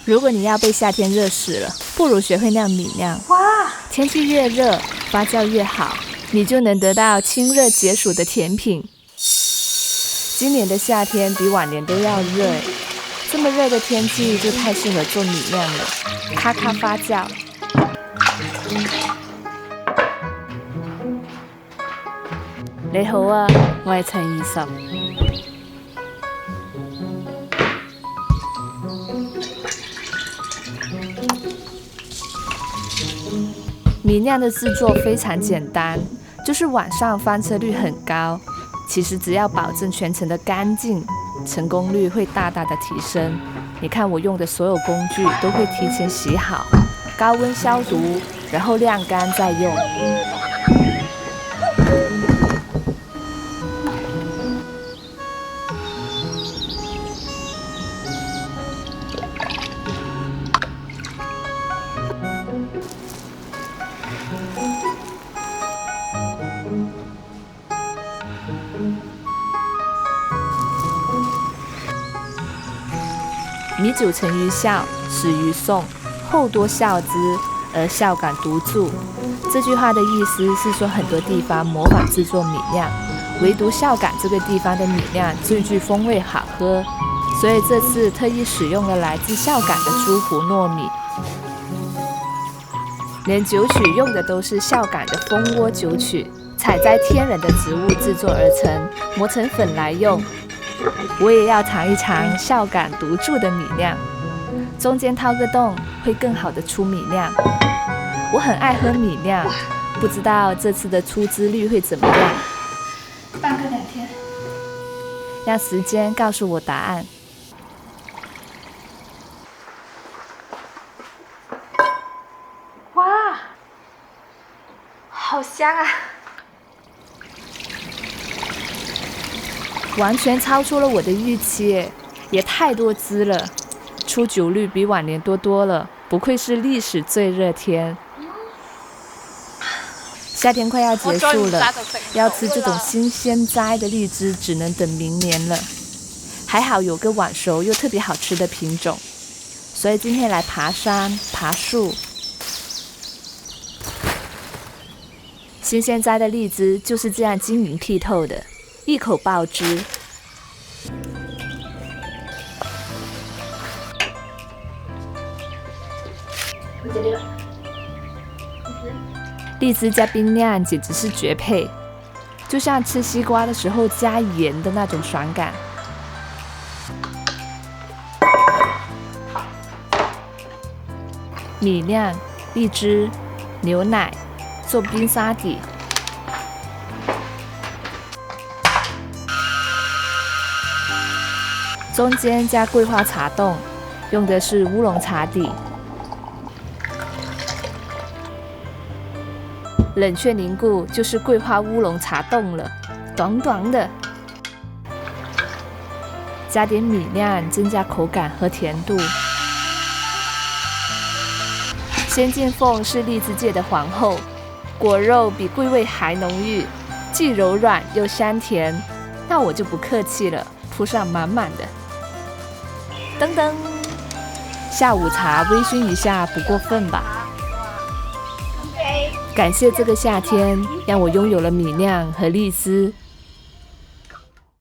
如果你要被夏天热死了，不如学会酿米酿。哇！天气越热，发酵越好，你就能得到清热解暑的甜品。今年的夏天比往年都要热，这么热的天气就太适合做米酿了。咔咔发酵。你好啊，我係陳20。米酿的制作非常简单，就是网上翻车率很高。其实只要保证全程的干净，成功率会大大的提升。你看我用的所有工具都会提前洗好，高温消毒，然后晾干再用。米久成于孝，始于宋，后多孝之，而孝感独著。这句话的意思是说，很多地方模仿制作米酿，唯独孝感这个地方的米酿最具风味好喝，所以这次特意使用了来自孝感的猪湖糯米。连酒曲用的都是孝感的蜂窝酒曲，采摘天然的植物制作而成，磨成粉来用。我也要尝一尝孝感独著的米酿，中间掏个洞会更好的出米酿。我很爱喝米酿，不知道这次的出汁率会怎么样？半个2天，让时间告诉我答案。哇，好香啊！完全超出了我的预期，也太多汁了，出酒率比往年多多了，不愧是历史最热天。夏天快要结束了，要吃这种新鲜摘的荔枝只能等明年了。还好有个晚熟又特别好吃的品种，所以今天来爬山爬树。新鲜摘的荔枝就是这样晶莹剔透的，一口爆汁。荔枝加冰酿简直是绝配，就像吃西瓜的时候加盐的那种爽感。米酿、荔枝、牛奶做冰沙底。中间加桂花茶冻，用的是乌龙茶底。冷却凝固就是桂花乌龙茶冻了，短短的。加点米酿，增加口感和甜度。仙境凤是荔枝界的皇后，果肉比桂味还浓郁，既柔软又香甜。那我就不客气了，铺上满满的。噔噔，下午茶微醺一下不过分吧？感谢这个夏天，让我拥有了米酿和荔枝。